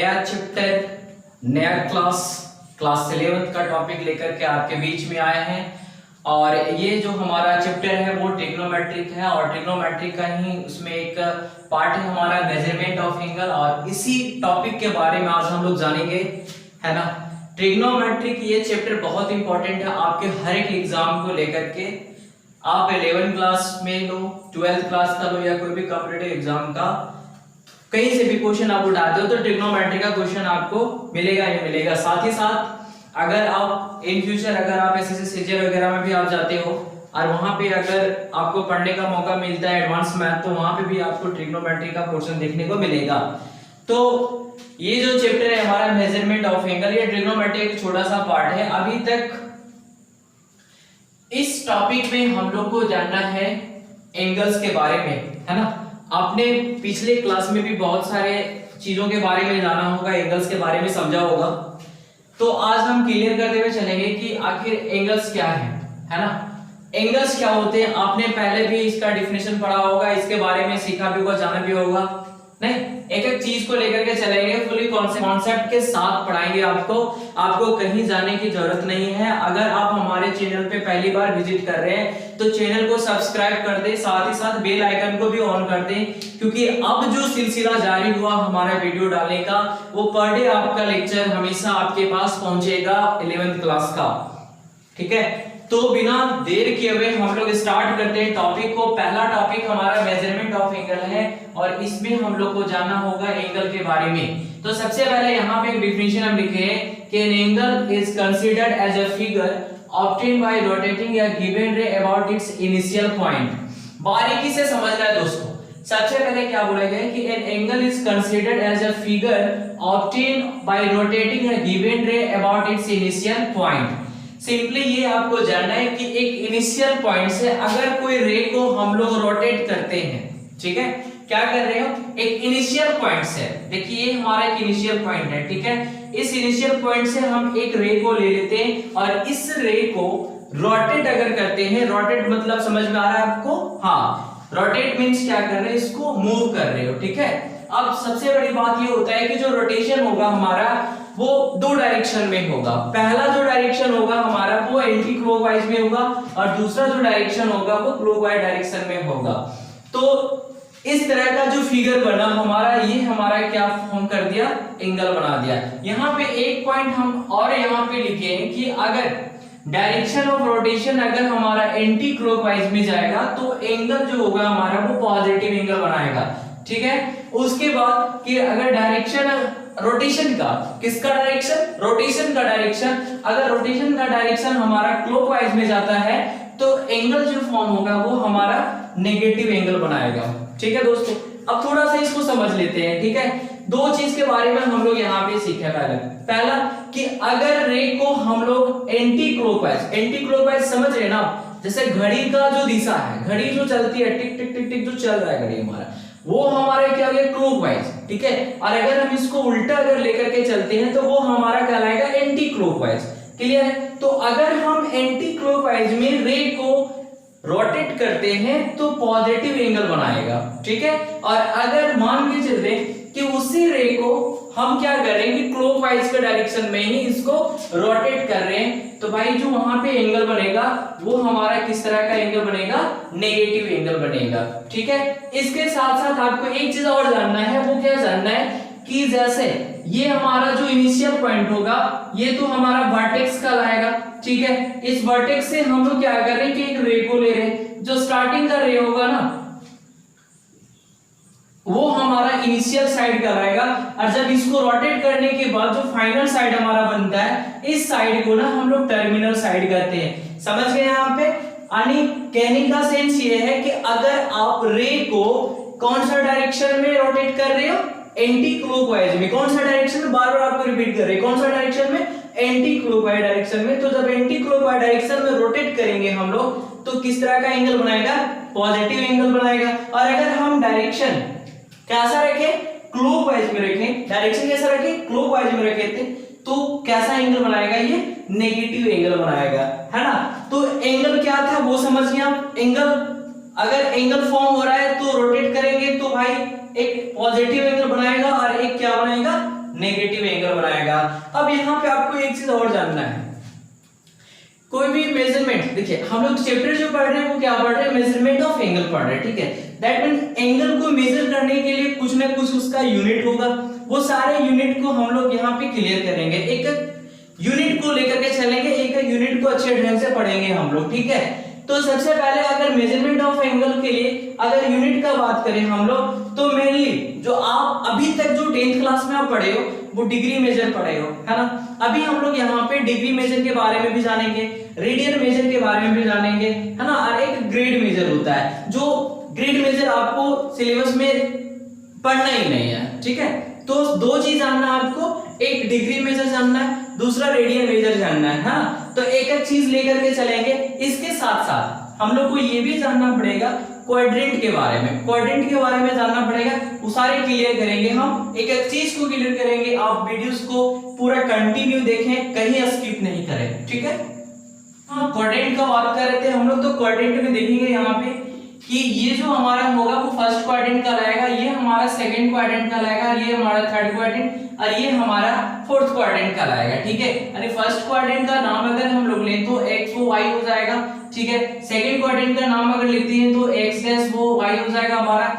नया चैप्टर, नया class 11th का टॉपिक लेकर के आपके बीच में आए हैं। और ये जो हमारा चैप्टर है वो ट्रिग्नोमेट्रिक है, और ट्रिग्नोमेट्रिक का ही उसमें एक पार्ट है हमारा मेजरमेंट ऑफ एंगल, और इसी टॉपिक के बारे में आज हम लोग जानेंगे, है ना। ट्रिग्नोमेट्रिक ये चैप्टर बहुत इंपॉर्टेंट है आपके हर एक एग्जाम को लेकर के। आप 11th क्लास में लो, 12th क्लास का लो, या कोई भी कॉम्पिटिटिव एग्जाम का कहीं से भी क्वेश्चन आप उठाते हो तो ट्रिग्नोमेट्री का क्वेश्चन आपको मिलेगा ही मिलेगा। साथ ही साथ अगर आप इन फ्यूचर अगर आप एसएससी सीजीएल वगैरह में भी आप जाते हो और वहां पे अगर आपको पढ़ने का मौका मिलता है एडवांस मैथ, तो वहां पे भी आपको ट्रिग्नोमेट्री का क्वेश्चन देखने को मिलेगा। तो ये जो चैप्टर है हमारा मेजरमेंट ऑफ एंगल, ये ट्रिग्नोमेट्री एक छोटा सा पार्ट है। अभी तक इस टॉपिक में हम लोग को जानना है एंगल्स के बारे में, है ना। आपने पिछले क्लास में भी बहुत सारे चीजों के बारे में जाना होगा, एंगल्स के बारे में समझा होगा। तो आज हम क्लियर करते हुए चलेंगे कि आखिर एंगल्स क्या है ना। एंगल्स क्या होते हैं, आपने पहले भी इसका डेफिनेशन पढ़ा होगा, इसके बारे में सीखा भी होगा, जाना भी होगा। नहीं, एक एक चीज को लेकर के चलेंगे, फुली कॉन्सेप्ट के साथ पढ़ाएंगे आपको कहीं जाने की जरूरत नहीं है। अगर आप हमारे चैनल पे पहली बार विजिट कर रहे हैं तो चैनल को सब्सक्राइब कर दें, साथ ही साथ बेल आइकन को भी ऑन कर दें, क्योंकि अब जो सिलसिला जारी हुआ हमारा वीडियो डालने का, वो पर डे आपका लेक्चर हमेशा आपके पास पहुंचेगा 11th क्लास का। ठीक है, तो बिना देर किए हुए हम लोग स्टार्ट करते हैं टॉपिक को। पहला टॉपिक हमारा मेजरमेंट ऑफ एंगल है, और इसमें हम लोग को जानना होगा एंगल के बारे में। तो सबसे पहले यहाँ पे एक डिफिनेशन हम लिखे हैं कि an angle is considered as a figure obtained by rotating a given ray about its initial point. बारीकी से समझना है दोस्तों। सबसे पहले क्या बोला गया है कि an angle is considered as a figure obtained by rotating a given ray about its initial point. Simply ये आपको जानना है कि एक इनिशियल पॉइंट से अगर कोई रे को हम लोग रोटेट करते हैं, ठीक है, क्या कर रहे हो, एक इनिशियल पॉइंट से, देखिए ये हमारा एक इनिशियल पॉइंट है, ठीक है। इस इनिशियल पॉइंट से हम एक रे को ले लेते हैं और इस रे को रोटेट अगर करते हैं, रोटेट मतलब समझ में आ रहा है आपको, हाँ, रोटेट मींस क्या कर रहे हैं, इसको मूव कर रहे हो, ठीक है। अब सबसे बड़ी बात ये होता है कि जो रोटेशन होगा हमारा वो दो डायरेक्शन में होगा। पहला जो डायरेक्शन होगा हमारा वो एंटी क्लॉकवाइज में होगा, और दूसरा जो डायरेक्शन होगा वो क्लॉकवाइज डायरेक्शन में होगा। तो इस तरह का जो फिगर बना हमारा, ये हमारा क्या फॉर्म कर दिया, एंगल बना दिया। यहाँ पे एक पॉइंट हम और यहाँ पे लिखे हैं कि अगर डायरेक्शन ऑफ रोटेशन अगर हमारा एंटी क्लॉकवाइज में जाएगा तो एंगल जो होगा हमारा वो पॉजिटिव एंगल बनाएगा, ठीक है। उसके बाद कि अगर डायरेक्शन रोटेशन का, किसका डायरेक्शन, रोटेशन का डायरेक्शन, अगर रोटेशन का डायरेक्शन हमारा क्लॉकवाइज में जाता है तो एंगल जो फॉर्म होगा वो हमारा नेगेटिव एंगल बनाएगा, ठीक है दोस्तों। अब थोड़ा सा इसको समझ लेते हैं, ठीक है। दो चीज के बारे में हम लोग यहाँ पे सीखे। पहला कि अगर रे को हम लोग एंटी क्लॉकवाइज समझ रहे ना, जैसे घड़ी का जो दिशा है, घड़ी जो चलती है, टिक टिक टिक टिक जो चल रहा है घड़ी हमारा, वो हमारे क्या हो गया, क्लॉकवाइज, ठीक है। और अगर हम इसको उल्टा अगर लेकर के चलते हैं तो वो हमारा कहलाएगा एंटी क्लॉकवाइज। क्लियर है। तो अगर हम एंटी क्लॉकवाइज में रे को रोटेट करते हैं तो पॉजिटिव एंगल बनाएगा, ठीक है। और अगर मान के चलते कि उसी रे को हम क्या कर रहे हैं कि क्लॉकवाइज के डायरेक्शन में ही इसको रोटेट कर रहे हैं, तो भाई जो वहां पे एंगल बनेगा वो हमारा किस तरह का एंगल बनेगा, नेगेटिव एंगल बनेगा, ठीक है। इसके साथ साथ आपको एक चीज और जानना है, वो क्या जानना है कि जैसे ये हमारा जो इनिशियल पॉइंट होगा ये तो हमारा वर्टेक्स का लाएगा, ठीक है। इस वर्टेक्स से हम लोग क्या कर रहे हैं कि एक रे को ले रहे हैं, जो स्टार्टिंग का रे होगा ना वो हमारा इनिशियल साइड कहलाएगा, और जब इसको रोटेट करने के बाद जो फाइनल साइड हमारा बनता है, इस साइड को ना हम लोग टर्मिनल साइड कहते हैं। समझ गए यहाँ पे। यानी कहने का सेंस ये है कि अगर आप रे को कौन सा डायरेक्शन में रोटेट कर रहे हो, एंटी क्लॉकवाइज में, कौन सा डायरेक्शन में, बार बार आपको रिपीट कर रहे हैं, कौन सा डायरेक्शन में, एंटी क्लॉकवाइज डायरेक्शन में। तो जब एंटी क्लॉकवाइज डायरेक्शन में रोटेट करेंगे हम लोग तो किस तरह का एंगल बनाएगा, पॉजिटिव एंगल बनाएगा। और अगर हम डायरेक्शन कैसा रखें, क्लॉकवाइज में रखें, डायरेक्शन कैसा रखें, क्लॉकवाइज में रखे थे, तो कैसा एंगल बनाएगा, ये नेगेटिव एंगल बनाएगा, है ना। तो एंगल क्या था वो समझ गए आप। एंगल, अगर एंगल फॉर्म हो रहा है तो रोटेट करेंगे तो भाई एक पॉजिटिव एंगल बनाएगा और एक क्या बनाएगा, नेगेटिव एंगल बनाएगा। अब यहाँ पे आपको एक चीज और जानना है, कोई भी मेजरमेंट, देखिए हम लोग चैप्टर जो पढ़ रहे हैं वो क्या पढ़ रहे हैं, मेजरमेंट ऑफ एंगल पढ़ रहे हैं, ठीक है। दैट मीन एंगल को मेजर करने के लिए कुछ ना कुछ उसका यूनिट होगा, वो सारे यूनिट को हम लोग यहाँ पे क्लियर करेंगे, एक यूनिट को लेकर के चलेंगे, एक यूनिट को अच्छे ढंग से पढ़ेंगे हम लोग, ठीक है। तो सबसे पहले अगर मेजरमेंट ऑफ एंगल के लिए अगर यूनिट का बात करें हम लोग, तो मेनली जो आप अभी तक जो 10th क्लास में आप पढ़े हो वो डिग्री मेजर पढ़े हो, है ना। अभी हम लोग यहाँ पे डिग्री मेजर के बारे में भी जानेंगे, रेडियन मेजर के बारे में भी जानेंगे, है ना। और एक ग्रेड मेजर होता है, जो ग्रेड मेजर आपको सिलेबस में पढ़ना ही नहीं है, ठीक है। तो दो चीज जानना है आपको, एक डिग्री मेजर जानना है, दूसरा रेडियन मेजर जानना है, हाँ। तो एक एक चीज लेकर के चलेंगे। इसके साथ साथ हम लोग को ये भी जानना पड़ेगा क्वाड्रेंट के बारे में, क्वाड्रेंट के बारे में जानना पड़ेगा, वो सारे क्लियर करेंगे हम, एक एक चीज को क्लियर करेंगे। आप वीडियोस को पूरा कंटिन्यू देखें, कहीं स्किप नहीं करें, ठीक है। हाँ, क्वाड्रेंट का बात कर रहे थे हम लोग, तो क्वाड्रेंट में देखेंगे यहाँ पे कि ये जो हमारा होगा वो फर्स्ट क्वाड्रेंट कहलाएगा, ये हमारा सेकंड क्वाड्रेंट कहलाएगा, ये हमारा थर्ड क्वाड्रेंट और ये हमारा फोर्थ क्वाड्रेंट कहलाएगा, ठीक है। यानी फर्स्ट क्वाड्रेंट का नाम अगर हम लोग लें तो x वो y हो जाएगा, ठीक है। सेकंड क्वाड्रेंट का नाम अगर लेते हैं तो x डैश वो y हो जाएगा हमारा।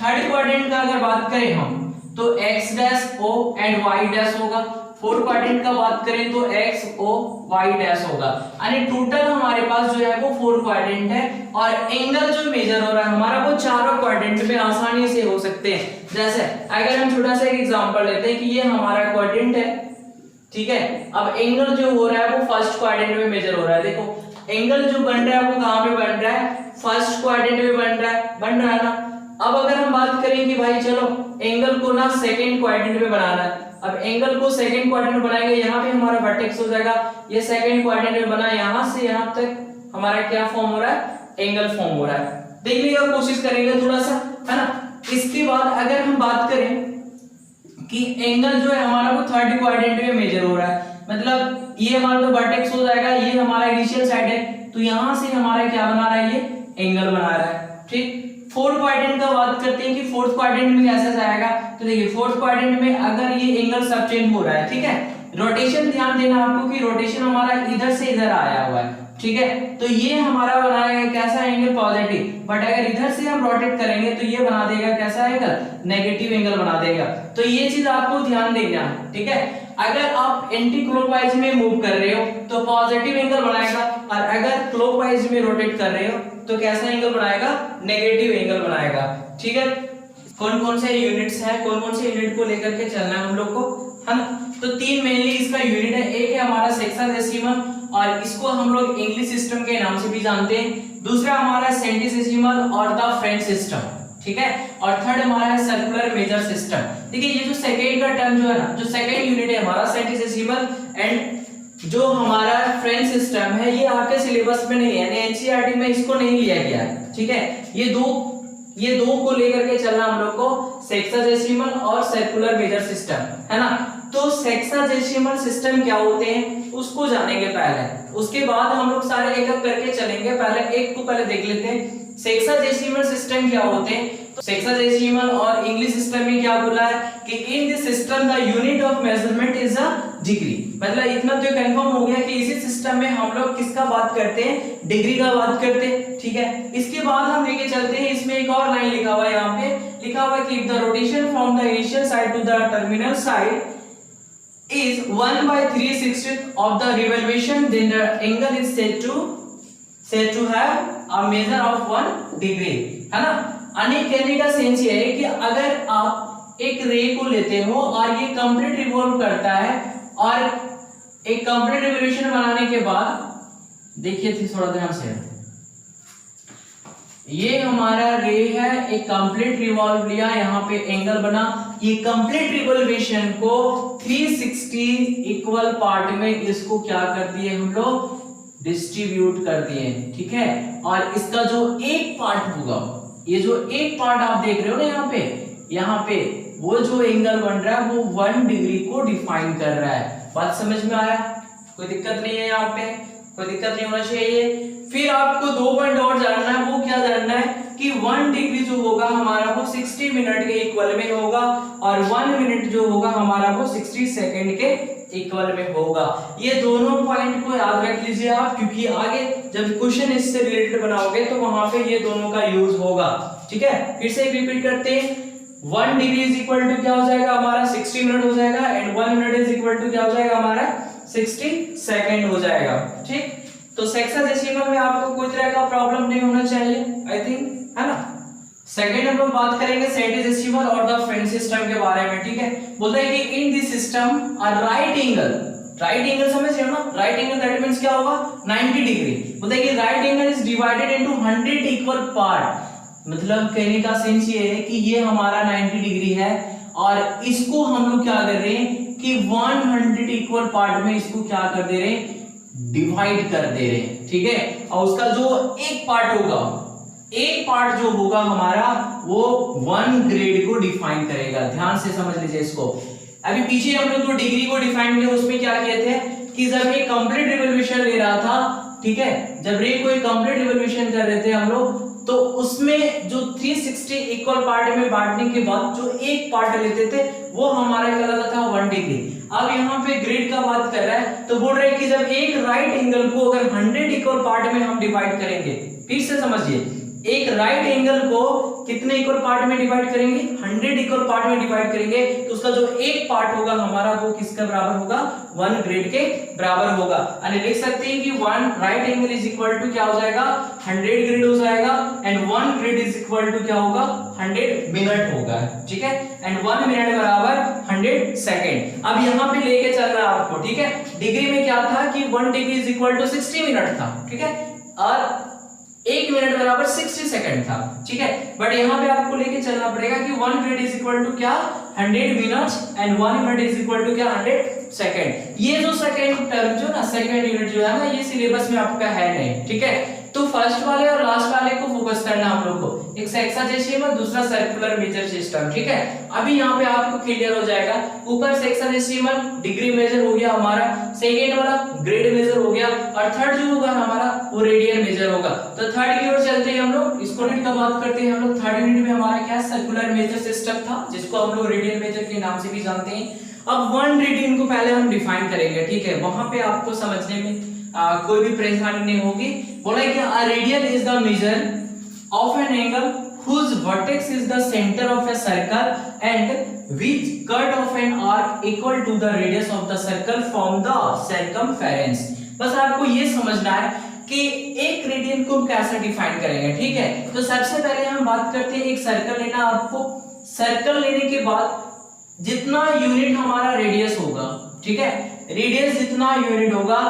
थर्ड क्वाड्रेंट का अगर बात करें हम तो x dash o and y dash होगा। फोर्थ क्वाड्रेंट का बात करें तो x o y डैश होगा। यानी टोटल हमारे पास जो है वो 4 क्वाड्रेंट है, और एंगल जो मेजर हो रहा है हमारा वो चारों क्वाड्रेंट में आसानी से हो सकते हैं। जैसे अगर हम छोटा सा एक एग्जांपल लेते हैं कि ये हमारा क्वाड्रेंट है, ठीक है। अब एंगल जो हो रहा है वो फर्स्ट क्वाड्रेंट में मेजर हो रहा है। देखो एंगल जो बन रहा है वो कहां पे बन रहा है, फर्स्ट क्वाड्रेंट में बन रहा है ना। अब अगर हम बात करें कि भाई चलो एंगल को ना सेकंड क्वाड्रेंट में बनाना है, अब एंगल को सेकंड क्वाड्रेंट में बनाएंगे, यहाँ पे हमारा वर्टेक्स हो जाएगा, ये सेकंड क्वाड्रेंट में बना, यहाँ से यहाँ तक हमारा क्या फॉर्म हो रहा है, एंगल फॉर्म हो रहा है। देखने का कोशिश करेंगे थोड़ा सा, है ना। इसके बाद अगर हम बात करें कि एंगल जो है हमारा वो थर्ड क्वाड्रेंट में मेजर हो रहा है, मतलब ये हमारा तो वर्टेक्स हो जाएगा, ये हमारा इनिशियल साइड है, तो यहाँ से हमारा क्या बना रहा है, ये एंगल बना रहा है, ठीक। फोर्थ क्वाड्रेंट का बात करते हैं कि फोर्थ क्वाड्रेंट में कैसा जाएगा, तो देखिए फोर्थ क्वाड्रेंट में अगर ये एंगल सब चेंज हो रहा है, ठीक है। रोटेशन ध्यान देना आपको कि रोटेशन हमारा इधर से इधर आया हुआ है, ठीक है। तो ये हमारा बनाएगा कैसा एंगल, पॉजिटिव, बट अगर इधर से हम रोटेट करेंगे तो ये बना देगा कैसा एंगल, नेगेटिव एंगल बना देगा। तो ये चीज आपको ध्यान देना है, ठीक है। अगर आप एंटी क्लॉकवाइज में मूव कर रहे हो तो पॉजिटिव एंगल बनाएगा, और अगर क्लॉकवाइज में रोटेट कर रहे हो तो कैसा एंगल बनाएगा, नेगेटिव एंगल बनाएगा, ठीक है। कौन कौन से यूनिट्स हैं, कौन कौन से यूनिट को लेकर के चलना है हम लोग को, है ना। तो तीन मेनली इसका यूनिट है, एक है हमारा सेक्साडेसिमल और इसको हम लोग इंग्लिश सिस्टम के नाम से भी जानते हैं, दूसरा हमारा सेंटीसेसिमल और द फ्रेंच सिस्टम, ठीक है, और थर्ड हमारा है सर्कुलर मेजर सिस्टम। देखिए ये जो सेकेंड का टर्म जो है ना, जो सेकेंड यूनिट है हमारा सेंटीसेसिमल एंड जो हमारा फ्रेंच सिस्टम है, ये आपके सिलेबस में नहीं है, यानी एनसीईआरटी में इसको नहीं लिया गया है, ठीक है। ये दो को लेकर के चलना हम लोग को, सेक्साडेसिमल और सर्कुलर मेजर सिस्टम, है ना। तो सेक्साडेसिमल सिस्टम क्या होते हैं उसको जानेंगे पहले, उसके बाद हम लोग सारे एक एक करके चलेंगे। पहले एक को पहले देख लेते हैं, सेक्साडेसिमल सिस्टम क्या होते हैं। तो सेक्साडेसिमल और इंग्लिश सिस्टम में क्या बोला है कि in this system the unit of measurement is a degree, मतलब इतना तो कंफर्म हो गया कि इसी सिस्टम में हम लोग किसका बात करते हैं, डिग्री का बात करते हैं, ठीक है। इसके बाद हम लेके चलते हैं, इसमें एक और लाइन लिखा हुआ है, यहाँ पे लिखा हुआ है कि if the rotation from the initial side to the terminal side is 1/360 of the revolution, then the angle is said to have a measure of 1 degree, है ना। यानी कहने का सेंस ये है कि अगर आप एक रे को लेते हो और ये कंप्लीट रिवॉल्व करता है, और एक कंप्लीट रिवॉल्यूशन बनाने के बाद देखिए थोड़ा ध्यान से, ये हमारा रे है, एक कंप्लीट रिवॉल्व लिया, यहाँ पे एंगल बना, ये कंप्लीट रिवॉल्यूशन को 360 इक्वल पार्ट में इसको क्या कर दिए हम लोग, डिस्ट्रीब्यूट कर दिए, ठीक है। और इसका जो एक पार्ट होगा, ये जो एक पार्ट आप देख रहे हो ना यहाँ पे वो जो एंगल बन रहा है वो 1 डिग्री को डिफाइन कर रहा है। बात समझ में आया, कोई दिक्कत नहीं है, यहाँ पे कोई दिक्कत नहीं होना चाहिए। फिर आपको 2 पॉइंट और जानना है, वो क्या जानना है कि 1 डिग्री जो होगा हमारा वो 60 मिनट के इक्वल में होगा और 1 मिनट जो होगा हमारा वो 60 सेकंड के इक्वल में होगा। ये दोनों पॉइंट को याद रख लीजिए आप, क्योंकि आगे जब क्वेश्चन इससे रिलेटेड बनाओगे तो वहां पे ये दोनों का यूज होगा। ठीक है, फिर से रिपीट करते हैं। 1 डिग्री इज इक्वल टू क्या हो जाएगा हमारा 60 मिनट हो जाएगा and 1 minute is equal to क्या हो जाएगा हमारा 60 सेकंड हो जाएगा। ठीक, तो सेक्साडेसिमल में आपको कोई तरह का प्रॉब्लम नहीं होना चाहिए आई थिंक, है ना। सेकंड हम लोग बात करेंगे सेंटीडेसिमल और द फ्रेंच सिस्टम के बारे में। ठीक है, बोलता है कि in this system a right angle समझ रहे हो ना, राइट एंगल दैट मींस क्या होगा 90 डिग्री। बोलता है कि right angle is divided into 100 equal part. मतलब कहने का सेंस ये है कि ये हमारा 90 डिग्री है और इसको हम लोग क्या कर रहे हैं कि 100 इक्वल पार्ट में इसको क्या कर दे रहे हैं, डिवाइड कर दे रहे हैं। ठीक है, और उसका जो एक पार्ट जो होगा हमारा वो 1 ग्रेड को डिफाइन करेगा। ध्यान से समझ लीजिए इसको। अभी पीछे हम लोग जो डिग्री को डिफाइन किया उसमें क्या किए थे कि जब ये कंप्लीट रिवॉल्यूशन ले रहा था, ठीक है, जब रे को कंप्लीट रिवॉल्यूशन कर रहे थे हम लोग, तो उसमें जो 360 इक्वल पार्ट में बांटने के बाद जो एक पार्ट लेते थे वो हमारा कहलाता था 1 डिग्री। अब यहाँ पे ग्रेड का बात कर रहा है तो बोल रहे हैं कि जब एक राइट एंगल को अगर 100 इक्वल पार्ट में हम डिवाइड करेंगे, फिर से समझिए, एक राइट एंगल को कितने इक्वल पार्ट में डिवाइड करेंगे 100 इक्वल पार्ट में डिवाइड करेंगे, तो उसका जो एक पार्ट होगा हमारा वो किसके बराबर होगा 1 ग्रेड के बराबर होगा। यानी लिख सकते हैं कि 1 right angle is equal to क्या हो जाएगा 100 ग्रेड हो जाएगा and 1 grade is equal to क्या होगा 100 मिनट होगा। ठीक है, एंड 1 मिनट बराबर 100 सेकंड। अब यहाँ पे लेके चल रहा है आपको। ठीक है, डिग्री में क्या था कि 1 degree is equal to 60 minute था। ठीक है, और 1 मिनट बराबर 60 सेकंड था। ठीक है, बट यहाँ पे आपको लेके चलना पड़ेगा कि 1 मिनट इज इक्वल टू क्या 100 minutes and 1 minute is equal to क्या 100 सेकंड। ये जो सेकंड टर्म जो ना सेकंड यूनिट जो है ना, ये सिलेबस में आपका है नहीं। ठीक है, तो फर्स्ट वाले और लास्ट वाले को फोकस करना हम लोग को, एक सेक्साडेसिमल दूसरा सर्कुलर मेजर सिस्टम। ठीक है, अभी यहाँ पे आपको क्लियर हो जाएगा। ऊपर सेक्साडेसिमल डिग्री मेजर हो गया हमारा, सेकेंड वाला ग्रेड मेजर हो गया और थर्ड जो होगा हमारा वो रेडियन मेजर होगा। तो थर्ड की ओर चलते हैं हम लोग, इसको यूनिट का बात करते हैं हम लोग। थर्ड यूनिट में हमारा क्या सर्कुलर मेजर सिस्टम था, जिसको हम लोग रेडियन मेजर के नाम से भी जानते हैं। अब 1 रेडियन को पहले हम डिफाइन करेंगे। ठीक है, वहां पे आपको समझने में कोई भी परेशानी नहीं होगी। बोला कि a radian is the measure of an angle whose vertex is the center of a circle and which cut of an arc equal to the radius of the circle from the circumference। बस आपको ये समझना है कि एक radian को हम कैसे डिफाइन करेंगे। ठीक है, तो सबसे पहले हम बात करते हैं एक सर्कल लेना। आपको सर्कल लेने के बाद जितना यूनिट हमारा रेडियस होगा, ठीक है, रेडियस जितना यूनिट होगा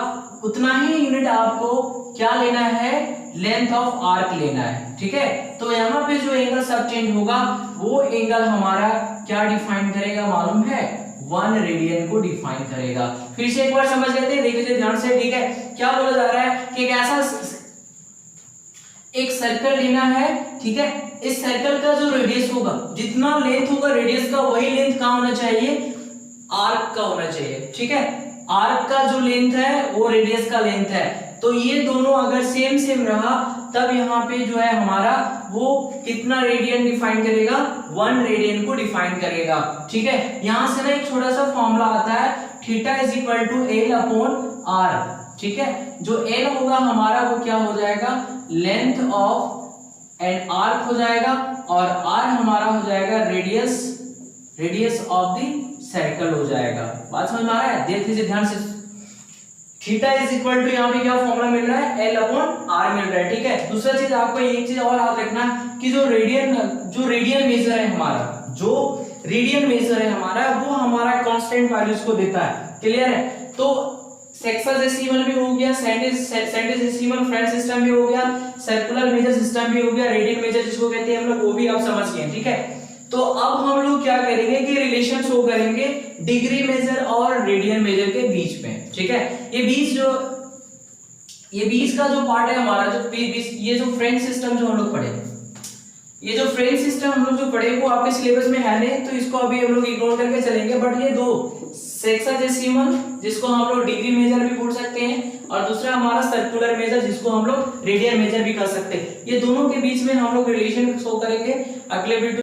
उतना ही यूनिट आपको क्या लेना है, लेंथ ऑफ आर्क लेना है। ठीक है, तो यहाँ पे जो एंगल सब चेंज होगा वो एंगल हमारा क्या डिफाइन करेगा मालूम है, 1 रेडियन को डिफाइन करेगा। फिर से एक बार समझ लेते हैं, देख लीजिए ध्यान से। ठीक है, क्या बोला जा रहा है कि एक ऐसा एक सर्कल लेना है। ठीक है, इस सर्कल का जो रेडियस होगा, जितना लेंथ होगा रेडियस का, वही लेंथ कहाँ होना चाहिए, आर्क का होना चाहिए। ठीक है, आर्क का जो लेंथ है वो रेडियस का लेंथ है, तो ये दोनों अगर सेम रहा तब यहाँ पे जो है हमारा वो कितना रेडियन डिफाइन करेगा, 1 रेडियन को डिफाइन करेगा। ठीक है, यहाँ से ना एक छोटा सा फॉर्मूला आता है, theta is equal to L upon R. ठीक है, जो एल होगा हमारा वो क्या हो जाएगा, लेंथ ऑफ एन आर्क हो जाएगा और आर हमारा हो जाएगा रेडियस ऑफ द सर्कल हो जाएगा। बात समझ में आ रहा है, देख लीजिए ध्यान से। थीटा इज इक्वल टू यहाँ पे क्या फॉर्मूला मिल रहा है, एल अपॉन आर मिल रहा है। ठीक है, दूसरा चीज आपको एक चीज और याद रखना कि जो रेडियन मेजर है हमारा, जो रेडियन मेजर है हमारा वो हमारा कांस्टेंट वैल्यूज को देता है। क्लियर है, तो सेक्साडेसिमल भी हो गया, सेंटीडेसिमल फ्रेंच सिस्टम भी हो गया, सर्कुलर मेजर सिस्टम भी हो गया, रेडियन मेजर जिसको कहते हैं हम लोग, वो भी आप समझ गए। ठीक है, तो अब हम लोग क्या करेंगे कि रिलेशन शो करेंगे डिग्री मेजर और रेडियन मेजर के बीच में। ठीक है, ये बीच का जो पार्ट है हमारा, जो ये जो फ्रेंच सिस्टम जो हम लोग पढ़े, ये जो फ्रेंच सिस्टम हम लोग जो पढ़े वो आपके सिलेबस में है नहीं, तो इसको अभी हम लोग इग्नोर करके चलेंगे। बट ये दो सेक्साजेसिमल जिसको हम लोग डिग्री मेजर भी बोल सकते हैं, और दूसरा हमारा सर्कुलर मेजर जिसको हम लोग रेडियन मेजर भी कर सकते हैं। ये दोनों के बीच में हम लोग रिलेशन शो करेंगे अगले वीडियो